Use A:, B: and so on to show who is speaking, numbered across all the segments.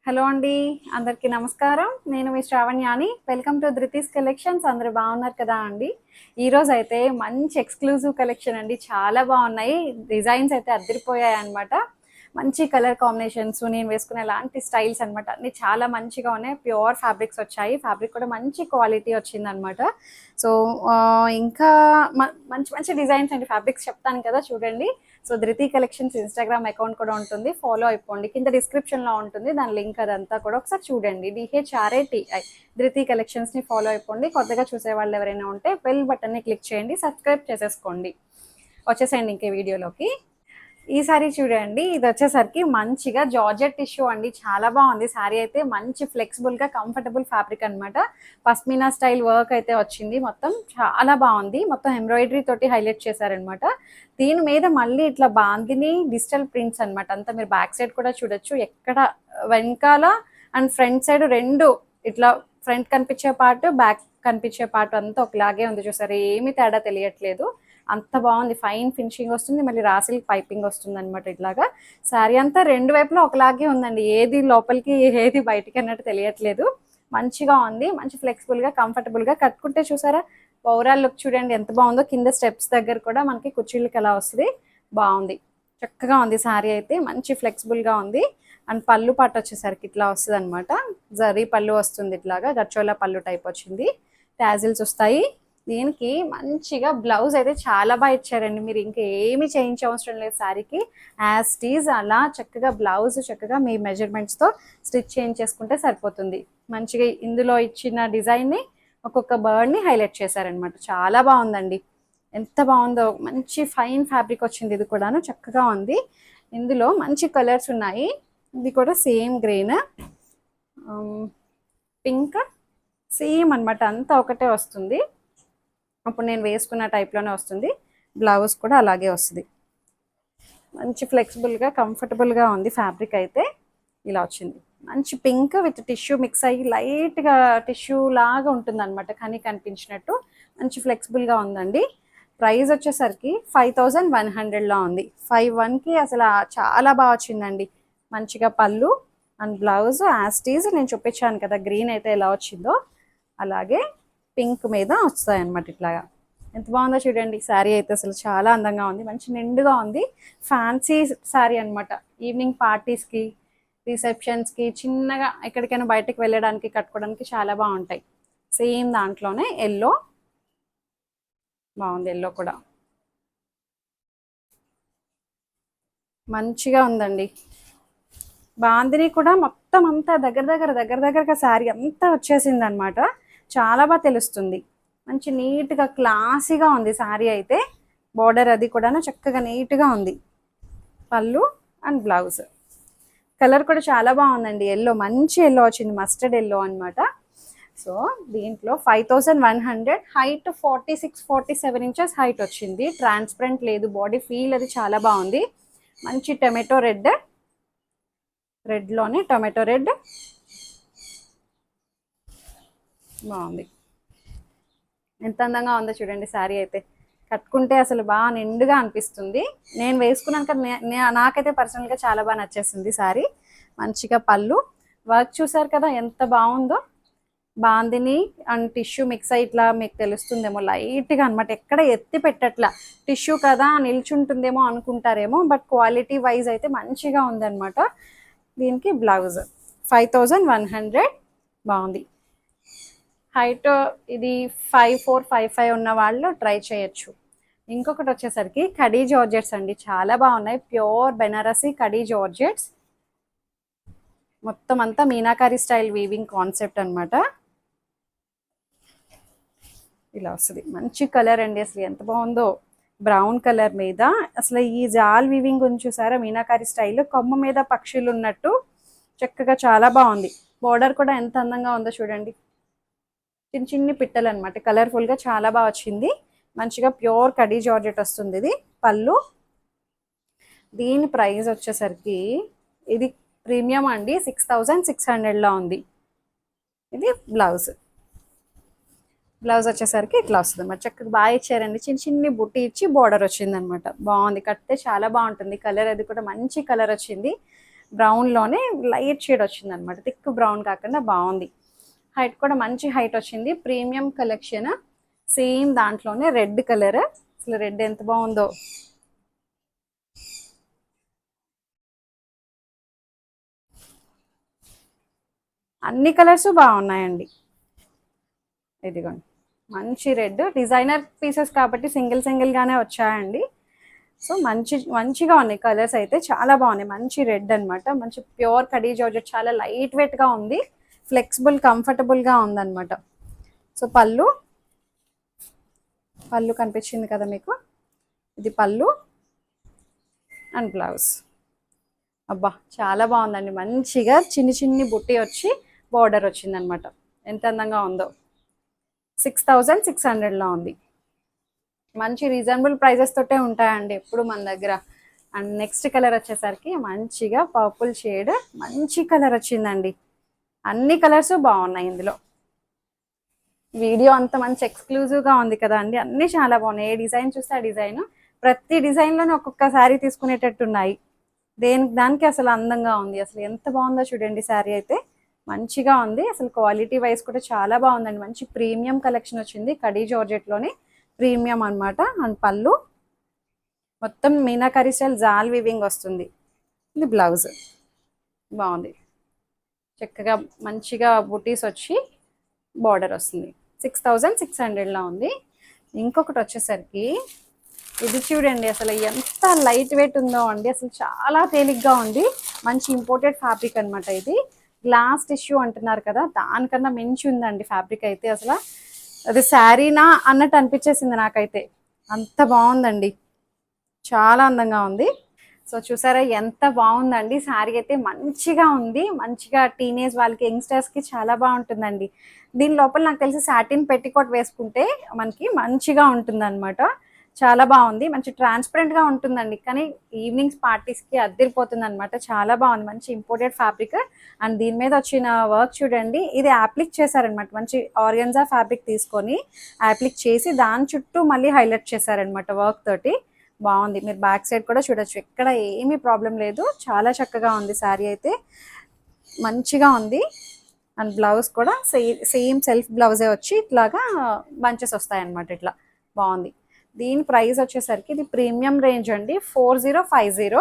A: Hello అండి. అందరికీ నమస్కారం. నేను మీ శ్రావణ్యాని. Welcome to Dhruti's collections. అందరూ బాగున్నారు కదా అండి. ఈరోజైతే మంచి ఎక్స్‌క్లూజివ్ కలెక్షన్ అండి. చాలా బాగున్నాయి. డిజైన్స్ అయితే అదిరిపోయాయన్నమాట. మంచి కలర్ కాంబినేషన్స్, నేను వేసుకునే లాంటి స్టైల్స్ అనమాట. అన్నీ చాలా మంచిగా ఉన్నాయి. ప్యూర్ ఫ్యాబ్రిక్స్ వచ్చాయి. ఫ్యాబ్రిక్ కూడా మంచి క్వాలిటీ వచ్చిందనమాట. సో, ఇంకా మంచి మంచి డిజైన్స్ అండి. ఫ్యాబ్రిక్స్ చెప్తాను కదా చూడండి. సో ధృతి కలెక్షన్స్ ఇన్స్టాగ్రామ్ అకౌంట్ కూడా ఉంటుంది, ఫాలో అయిపోండి. కింద డిస్క్రిప్షన్లో ఉంటుంది దాని లింక్, అదంతా కూడా ఒకసారి చూడండి. DHRATI ధృతి కలెక్షన్స్ని ఫాలో అయిపోండి. కొత్తగా చూసే వాళ్ళు ఎవరైనా ఉంటే బెల్ బటన్ని క్లిక్ చేయండి, సబ్స్క్రైబ్ చేసేసుకోండి. వచ్చేసేయండి ఇంకే వీడియోలోకి. ఈ సారీ చూడండి, ఇది వచ్చేసరికి మంచిగా జార్జెట్ టిష్యూ అండి. చాలా బాగుంది సారీ అయితే. మంచి ఫ్లెక్సిబుల్గా కంఫర్టబుల్ ఫ్యాబ్రిక్ అనమాట. పస్మినా స్టైల్ వర్క్ అయితే వచ్చింది. మొత్తం చాలా బాగుంది. మొత్తం ఎంబ్రాయిడరీ తోటి హైలైట్ చేశారనమాట. దీని మీద మళ్ళీ ఇట్లా బాందిని డిజిటల్ ప్రింట్స్ అనమాట. అంతా మీరు బ్యాక్ సైడ్ కూడా చూడొచ్చు. ఎక్కడ వెనకాల అండ్ ఫ్రంట్ సైడ్ రెండు ఇట్లా, ఫ్రంట్ కనిపించే పార్ట్, బ్యాక్ కనిపించే పార్ట్ అంతా ఒకలాగే ఉంది. చూసారు, ఏమి తేడా తెలియట్లేదు. అంత బాగుంది. ఫైన్ ఫినిషింగ్ వస్తుంది. మళ్ళీ రాసిల్ పైపింగ్ వస్తుంది అనమాట. ఇట్లాగా శారీ అంతా రెండు వైపులా ఒకలాగే ఉందండి. ఏది లోపలికి ఏది బయటికి అన్నట్టు తెలియట్లేదు. మంచిగా ఉంది. మంచి ఫ్లెక్సిబుల్గా కంఫర్టబుల్గా కట్టుకుంటే చూసారా, ఓవరాల్ లుక్ చూడండి ఎంత బాగుందో. కింద స్టెప్స్ దగ్గర కూడా మనకి కుర్చీలకి ఎలా వస్తుంది, బాగుంది. చక్కగా ఉంది శారీ అయితే. మంచి ఫ్లెక్సిబుల్గా ఉంది. అండ్ పళ్ళు పాట వచ్చేసరికి ఇట్లా వస్తుంది అనమాట. జరీ పళ్ళు వస్తుంది, ఇట్లాగా గచ్చోలా పళ్ళు టైప్ వచ్చింది. టాజిల్స్ వస్తాయి. దీనికి మంచిగా బ్లౌజ్ అయితే చాలా బాగా ఇచ్చారండి. మీరు ఇంకా ఏమి చేయించే అవసరం లేదు శారీకి. యాజ్ టీజ్ అలా చక్కగా బ్లౌజ్ చక్కగా మీ మెజర్మెంట్స్తో స్టిచ్ చేయించేసుకుంటే సరిపోతుంది. మంచిగా ఇందులో ఇచ్చిన డిజైన్ని ఒక్కొక్క బర్డ్ని హైలైట్ చేశారనమాట. చాలా బాగుందండి. ఎంత బాగుందో. మంచి ఫైన్ ఫ్యాబ్రిక్ వచ్చింది. ఇది కూడాను చక్కగా ఉంది. ఇందులో మంచి కలర్స్ ఉన్నాయి. ఇది కూడా సేమ్ గ్రీన్, పింక్, సేమ్ అనమాట. అంతా ఒకటే వస్తుంది. అప్పుడు నేను వేసుకున్న టైప్లోనే వస్తుంది. బ్లౌజ్ కూడా అలాగే వస్తుంది. మంచి ఫ్లెక్సిబుల్గా కంఫర్టబుల్గా ఉంది ఫ్యాబ్రిక్ అయితే. ఇలా వచ్చింది. మంచి పింక్ విత్ టిష్యూ మిక్స్ అయ్యి లైట్గా టిష్యూ లాగా ఉంటుంది అనమాట, కానీ కనిపించినట్టు. మంచి ఫ్లెక్సిబుల్గా ఉందండి. ప్రైస్ వచ్చేసరికి 5100లో ఉంది. 51కి అసలు చాలా బాగా వచ్చిందండి. మంచిగా పళ్ళు అండ్ బ్లౌజ్ యాస్టీజ్ నేను చూపించాను కదా, గ్రీన్ అయితే ఎలా వచ్చిందో అలాగే పింక్ మీద వస్తాయన్నమాట. ఇట్లాగా ఎంత బాగుందో చూడండి. శారీ అయితే అసలు చాలా అందంగా ఉంది. మంచి నిండుగా ఉంది. ఫ్యాన్సీ శారీ అనమాట. ఈవినింగ్ పార్టీస్కి, రిసెప్షన్స్కి, చిన్నగా ఎక్కడికైనా బయటకు వెళ్ళడానికి కట్టుకోవడానికి చాలా బాగుంటాయి. సేమ్ దాంట్లోనే ఎల్లో బాగుంది. ఎల్లో కూడా మంచిగా ఉందండి. బాందిని కూడా మొత్తం అంతా దగ్గరగా శారీ అంతా వచ్చేసింది అనమాట. చాలా బాగా తెలుస్తుంది. మంచి నీట్గా క్లాసీగా ఉంది శారీ అయితే. బార్డర్ అది కూడాను చక్కగా నీట్గా ఉంది. పళ్ళు అండ్ బ్లౌజ్ కలర్ కూడా చాలా బాగుందండి. ఎల్లో, మంచి ఎల్లో వచ్చింది. మస్టర్డ్ ఎల్లో అనమాట. సో దీంట్లో 5100, హైట్ 46-47 ఇంచెస్ హైట్ వచ్చింది. ట్రాన్స్పరెంట్ లేదు. బాడీ ఫీల్ అది చాలా బాగుంది. మంచి టొమాటో రెడ్లోనే టొమాటో రెడ్ బాగుంది. ఎంత అందంగా ఉందో చూడండి శారీ అయితే. కట్టుకుంటే అసలు బాగా నిండుగా అనిపిస్తుంది. నేను వేసుకున్నాక నాకైతే పర్సనల్గా చాలా బాగా నచ్చేసింది శారీ. మంచిగా పళ్ళు వర్క్ చూసారు కదా ఎంత బాగుందో. బాందిని అండ్ టిష్యూ మిక్స్ అయ్యి ఇట్లా మీకు తెలుస్తుందేమో లైట్గా అనమాట. ఎక్కడ ఎత్తి పెట్టట్లా. టిష్యూ కదా నిల్చుంటుందేమో అనుకుంటారేమో, బట్ క్వాలిటీ వైజ్ అయితే మంచిగా ఉందన్నమాట. దీనికి బ్లౌజ్ 5100 బాగుంది. హైట్ ఇది 54-55 ఉన్న వాళ్ళు ట్రై చేయొచ్చు. ఇంకొకటి వచ్చేసరికి కడీ జార్జెట్స్ అండి. చాలా బాగున్నాయి. Pure Banarasi khadi georgettes. మొత్తం అంతా మీనాకారి స్టైల్ వీవింగ్ కాన్సెప్ట్ అనమాట. ఇలా వస్తుంది. మంచి కలర్ అండి. అసలు ఎంత బాగుందో. బ్రౌన్ కలర్ మీద అసలు ఈ జాల్ వీవింగ్ గురించి చూసారా, మీనాకారి స్టైల్ కొమ్మ మీద పక్షులు ఉన్నట్టు చక్కగా చాలా బాగుంది. బోర్డర్ కూడా ఎంత అందంగా ఉందో చూడండి. చిన్ని పిట్టలు అనమాట. కలర్ఫుల్గా చాలా బాగా వచ్చింది. మంచిగా ప్యూర్ కడీ జార్జెట్ వస్తుంది. ఇది పళ్ళు. దీని ప్రైస్ వచ్చేసరికి ఇది ప్రీమియం అండి. 6600లో ఉంది. ఇది బ్లౌజ్ వచ్చేసరికి ఇట్లా వస్తుంది మరి. చక్కగా బాగా ఇచ్చారండి. చిన్ని బుట్టి ఇచ్చి బోర్డర్ వచ్చింది అనమాట. బాగుంది. కడితే చాలా బాగుంటుంది. కలర్ అది కూడా మంచి కలర్ వచ్చింది. బ్రౌన్లోనే లైట్ షేడ్ వచ్చింది అనమాట, థిక్ బ్రౌన్ కాకుండా బాగుంది. హైట్ కూడా మంచి హైట్ వచ్చింది, ప్రీమియం కలెక్షన్. సేమ్ దాంట్లోనే రెడ్ కలర్, అసలు రెడ్ ఎంత బాగుందో. అన్ని కలర్స్ బాగున్నాయండి. ఇదిగోండి మంచి రెడ్, డిజైనర్ పీసెస్ కాబట్టి సింగిల్ సింగిల్గానే వచ్చాయండి. సో మంచిగా ఉన్నాయి కలర్స్ అయితే, చాలా బాగున్నాయి. మంచి రెడ్ అనమాట, మంచి ప్యూర్ కడీ జార్జెట్, చాలా లైట్ వెయిట్గా ఉంది, ఫ్లెక్సిబుల్ కంఫర్టబుల్గా ఉందన్నమాట. సో పళ్ళు కనిపించింది కదా మీకు, ఇది పళ్ళు అండ్ బ్లౌజ్. అబ్బా చాలా బాగుందండి, మంచిగా చిన్ని బుట్టి వచ్చి బార్డర్ వచ్చిందనమాట. ఎంత అందంగా ఉందో. 6600లో ఉంది. మంచి రీజనబుల్ ప్రైజెస్ తోటే ఉంటాయండి ఎప్పుడు మన దగ్గర. అండ్ నెక్స్ట్ కలర్ వచ్చేసరికి మంచిగా పర్పుల్ షేడ్, మంచి కలర్ వచ్చిందండి. అన్ని కలర్స్ బాగున్నాయి ఇందులో. వీడియో అంత మంచి ఎక్స్క్లూజివ్గా ఉంది కదా అండి, అన్నీ చాలా బాగున్నాయి. ఏ డిజైన్ చూస్తే ఆ డిజైన్, ప్రతి డిజైన్లోనే ఒక్కొక్క శారీ తీసుకునేటట్టు ఉన్నాయి. దానికి అసలు అందంగా ఉంది. అసలు ఎంత బాగుందో చూడండి శారీ అయితే, మంచిగా ఉంది. అసలు క్వాలిటీ వైజ్ కూడా చాలా బాగుందండి. మంచి ప్రీమియం కలెక్షన్ వచ్చింది, కడీ జార్జెట్లోనే ప్రీమియం అనమాట. అండ్ పళ్ళు మొత్తం మీనాకరీ స్టైల్ జాల్ వివింగ్ వస్తుంది. ఇది బ్లౌజ్ బాగుంది, చక్కగా మంచిగా బుటీస్ వచ్చి బార్డర్ వస్తుంది. 6600లో ఉంది. ఇంకొకటి వచ్చేసరికి ఇది చూడండి, అసలు ఎంత లైట్ వెయిట్ ఉందో అండి, అసలు చాలా తేలిగ్గా ఉంది. మంచి ఇంపోర్టెడ్ ఫ్యాబ్రిక్ అనమాట. ఇది గ్లాస్ టిష్యూ అంటున్నారు కదా, దానికన్నా మించి ఉందండి ఫ్యాబ్రిక్ అయితే. అసలు అది శారీనా అన్నట్టు అనిపించేసింది నాకైతే, అంత బాగుందండి, చాలా అందంగా ఉంది. సో చూసారా ఎంత బాగుందండి శారీ అయితే, మంచిగా ఉంది. మంచిగా టీనేజ్ వాళ్ళకి, యంగ్స్టర్స్కి చాలా బాగుంటుందండి. దీని లోపల నాకు తెలిసి సాటిన్ పెట్టికోట్ వేసుకుంటే మనకి మంచిగా ఉంటుందన్నమాట. చాలా బాగుంది, మంచి ట్రాన్స్పరెంట్గా ఉంటుందండి. కానీ ఈవినింగ్స్ పార్టీస్కి అద్దరిపోతుంది అనమాట. చాలా బాగుంది, మంచి ఇంపోర్టెడ్ ఫ్యాబ్రిక్. అండ్ దీని మీద వచ్చిన వర్క్ చూడండి, ఇది యాప్లిక్ చేశారనమాట. మంచి ఆర్గన్జా ఫ్యాబ్రిక్ తీసుకొని యాప్లిక్ చేసి దాని చుట్టూ మళ్ళీ హైలైట్ చేశారనమాట వర్క్ తోటి. బాగుంది. మీరు బ్యాక్ సైడ్ కూడా చూడొచ్చు, ఎక్కడ ఏమీ ప్రాబ్లం లేదు, చాలా చక్కగా ఉంది శారీ అయితే, మంచిగా ఉంది. అండ్ బ్లౌజ్ కూడా సేమ్ సెల్ఫ్ బ్లౌజే వచ్చి ఇట్లాగా బంచెస్ వస్తాయన్నమాట, ఇట్లా బాగుంది. దీని ప్రైస్ వచ్చేసరికి ఇది ప్రీమియం రేంజ్ అండి, 4050.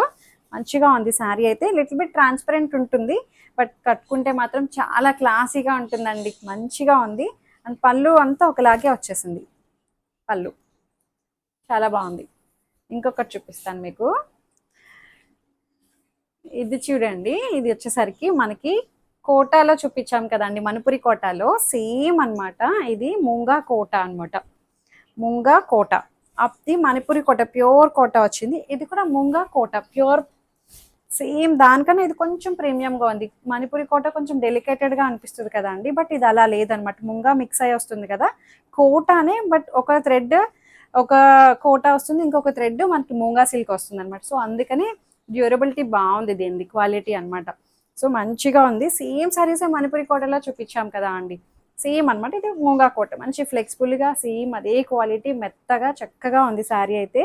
A: మంచిగా ఉంది శారీ అయితే, లిటిల్ బిట్ ట్రాన్స్పరెంట్ ఉంటుంది, బట్ కట్టుకుంటే మాత్రం చాలా క్లాసీగా ఉంటుందండి, మంచిగా ఉంది. అండ్ పళ్ళు అంతా ఒకలాగే వచ్చేసింది, పళ్ళు చాలా బాగుంది. ఇంకొకటి చూపిస్తాను మీకు, ఇది చూడండి. ఇది వచ్చేసరికి మనకి కోటాలో చూపించాం కదండి, మణిపురి కోటాలో సేమ్ అనమాట. ఇది ముంగా కోట అనమాట, ముంగా కోట. అది మణిపురి కోట ప్యూర్ కోట వచ్చింది. ఇది కూడా ముంగా కోట ప్యూర్, సేమ్ దానికన్నా ఇది కొంచెం ప్రీమియంగా ఉంది. మణిపురి కోట కొంచెం డెలికేటెడ్గా అనిపిస్తుంది కదా అండి, బట్ ఇది అలా లేదనమాట. ముంగా మిక్స్ అయ్యి వస్తుంది కదా కోటానే, బట్ ఒక థ్రెడ్ ఒక కోట వస్తుంది, ఇంకొక థ్రెడ్ మనకి మూంగా సిల్క్ వస్తుంది అనమాట. సో అందుకని డ్యూరబిలిటీ బాగుంది దీనిది, క్వాలిటీ అనమాట. సో మంచిగా ఉంది. సేమ్ సారీసే మణిపురి కోటలో చూపించాం కదా అండి, సేమ్ అనమాట. ఇది మూంగా కోట, మంచి ఫ్లెక్సిబుల్గా సేమ్ అదే క్వాలిటీ, మెత్తగా చక్కగా ఉంది శారీ అయితే.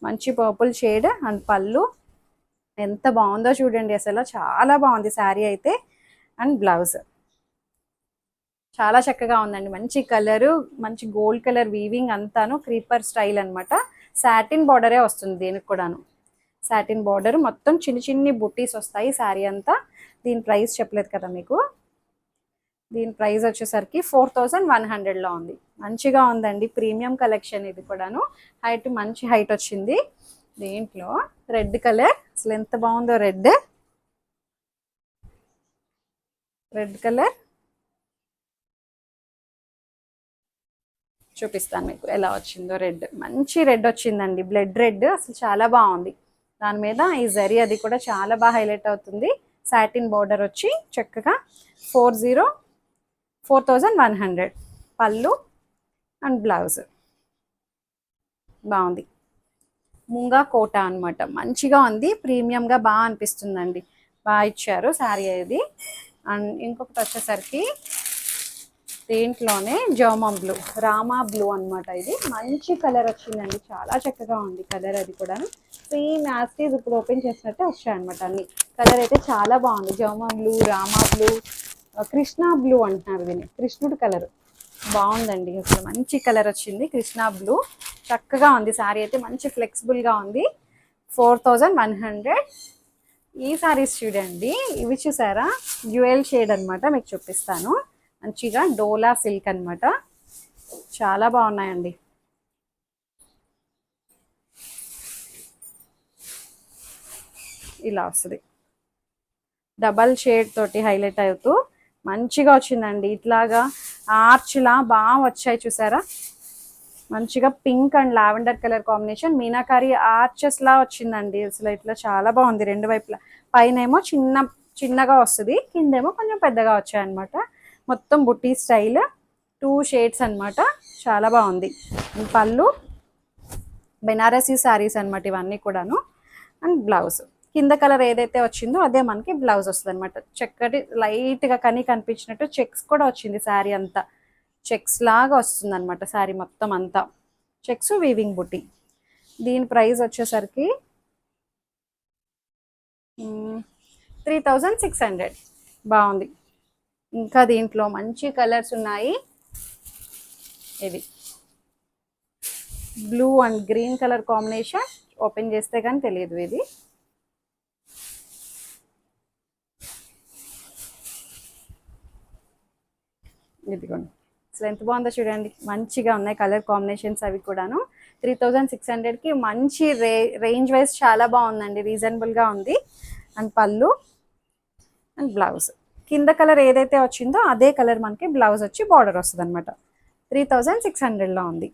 A: మంచి పర్పుల్ షేడ్ అండ్ పళ్ళు ఎంత బాగుందో చూడండి, అసలు చాలా బాగుంది శారీ అయితే. అండ్ బ్లౌజ్ చాలా చక్కగా ఉందండి, మంచి కలరు, మంచి గోల్డ్ కలర్ వీవింగ్ అంతాను, క్రీపర్ స్టైల్ అనమాట. సాటిన్ బార్డరే వస్తుంది దీనికి కూడాను, సాటిన్ బార్డర్ మొత్తం చిన్ని బుట్టీస్ వస్తాయి శారీ అంతా. దీని ప్రైస్ చెప్పలేదు కదా మీకు, దీని ప్రైస్ వచ్చేసరికి 4100లో ఉంది. మంచిగా ఉందండి, ప్రీమియం కలెక్షన్ ఇది కూడాను. హైట్ మంచి హైట్ వచ్చింది. దీంట్లో రెడ్ కలర్, అసలు ఎంత బాగుందో రెడ్ కలర్ చూపిస్తాను మీకు ఎలా వచ్చిందో. రెడ్ మంచి రెడ్ వచ్చిందండి, బ్లడ్ రెడ్, అసలు చాలా బాగుంది. దాని మీద ఈ జరీ అది కూడా చాలా బాగా హైలైట్ అవుతుంది. సాటిన్ బార్డర్ వచ్చి చక్కగా 4100 పళ్ళు అండ్ బ్లౌజ్ బాగుంది. ముంగా కోట అనమాట, మంచిగా ఉంది, ప్రీమియంగా బాగా అనిపిస్తుందండి, బాగా ఇచ్చారు శారీ ఇది. అండ్ ఇంకొకటి వచ్చేసరికి దీంట్లోనే జర్మన్ బ్లూ, రామా బ్లూ అనమాట. ఇది మంచి కలర్ వచ్చిందండి, చాలా చక్కగా ఉంది కలర్, అది కూడా సేమ్ యాస్టీస్ ఇప్పుడు ఓపెన్ చేసినట్టే వచ్చాయన్నమాట అన్ని. కలర్ అయితే చాలా బాగుంది. జౌమా blue, Rama blue, Krishna blue అంటున్నారు దీన్ని, కృష్ణుడు కలర్ బాగుందండి. అసలు మంచి కలర్ వచ్చింది, కృష్ణా బ్లూ. చక్కగా ఉంది శారీ అయితే, మంచి ఫ్లెక్సిబుల్గా ఉంది. 4100. ఈ సారీస్ చూడండి, ఇవి చూసారా, డ్యూయల్ షేడ్ అనమాట, మీకు చూపిస్తాను. మంచిగా డోలా సిల్క్ అనమాట, చాలా బాగున్నాయండి. ఇలా వస్తుంది, డబల్ షేడ్ తోటి హైలైట్ అవుతూ మంచిగా వచ్చిందండి. ఇట్లాగా ఆర్చ్లా బాగా వచ్చాయి చూసారా, మంచిగా pink and lavender colour combination, meenakari arches లా వచ్చిందండి. అసలు ఇట్లా చాలా బాగుంది రెండు వైపులా. పైన ఏమో చిన్నగా వస్తుంది, కిందేమో కొంచెం పెద్దగా వచ్చాయన్నమాట. మొత్తం బుట్టి స్టైల్, 2 షేడ్స్ అనమాట, చాలా బాగుంది. పళ్ళు బెనారసీ శారీస్ అనమాట ఇవన్నీ కూడాను. అండ్ బ్లౌజ్ కింద కలర్ ఏదైతే వచ్చిందో అదే మనకి బ్లౌజ్ వస్తుంది అనమాట. చక్కటి లైట్గా కనిపించినట్టు చెక్స్ కూడా వచ్చింది శారీ అంతా. చెక్స్ లాగా వస్తుంది అనమాట శారీ మొత్తం అంతా, చెక్స్ వీవింగ్ బుట్టి. దీని ప్రైస్ వచ్చేసరికి 3600. బాగుంది. ఇంకా దీంట్లో మంచి కలర్స్ ఉన్నాయి. ఇది blue and green colour combination, open చేస్తే కానీ తెలియదు ఇది. ఇదిగోండి, అసలు ఎంత బాగుందో చూడండి, మంచిగా ఉన్నాయి కలర్ కాంబినేషన్స్ అవి కూడాను. 3600కి మంచి రేంజ్ వైజ్ చాలా బాగుందండి, రీజనబుల్గా ఉంది. అండ్ పళ్ళు అండ్ బ్లౌజ్ కింద కలర్ ఏదైతే వచ్చిందో అదే కలర్ మనకి బ్లౌజ్ వచ్చి బార్డర్ వస్తుంది అనమాట. 3600లో ఉంది.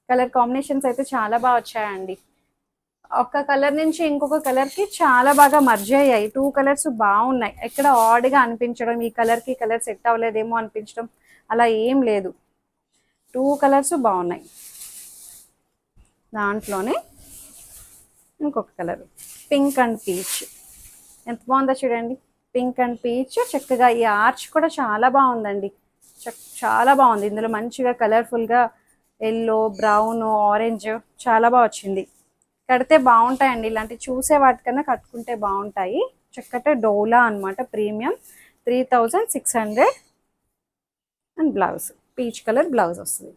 A: కలర్ కాంబినేషన్స్ అయితే చాలా బాగా వచ్చాయండి. ఒక కలర్ నుంచి ఇంకొక కలర్కి చాలా బాగా మర్జ్ అయ్యాయి. 2 కలర్స్ బాగున్నాయి. ఎక్కడ ఆడ్గా అనిపించడం, ఈ కలర్కి కలర్ సెట్ అవ్వలేదేమో అనిపించడం అలా ఏం లేదు. 2 కలర్స్ బాగున్నాయి. దాంట్లోనే ఇంకొక కలర్ పింక్ అండ్ పీచ్, ఎంత బాగుందో చూడండి. పింక్ అండ్ పీచ్, చక్కగా ఈ ఆర్చ్ కూడా చాలా బాగుందండి, చాలా బాగుంది. ఇందులో మంచిగా కలర్ఫుల్గా ఎల్లో, బ్రౌన్, ఆరెంజ్ చాలా బాగా వచ్చింది. కడితే బాగుంటాయండి, ఇలాంటివి చూసే వాటికన్నా కట్టుకుంటే బాగుంటాయి. చక్కటి డోలా అనమాట, premium. 3600 and blouse peach colour blouse వస్తుంది.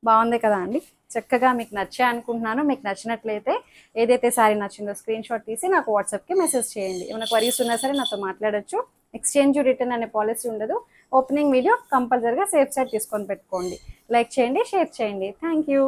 A: బాగుంది కదా అండి, చక్కగా మీకు నచ్చే అనుకుంటున్నాను. మీకు నచ్చినట్లయితే ఏదైతే శారీ నచ్చిందో స్క్రీన్ షాట్ తీసి నాకు వాట్సాప్కి మెసేజ్ చేయండి. ఏమైనా క్వరీస్ ఉన్నా సరే నాతో మాట్లాడచ్చు. ఎక్స్చేంజ్ రిటర్న్ అనే పాలసీ ఉండదు. ఓపెనింగ్ వీడియో కంపల్సరీగా సేఫ్ సైడ్ తీసుకొని పెట్టుకోండి. లైక్ చేయండి, షేర్ చేయండి. Thank you.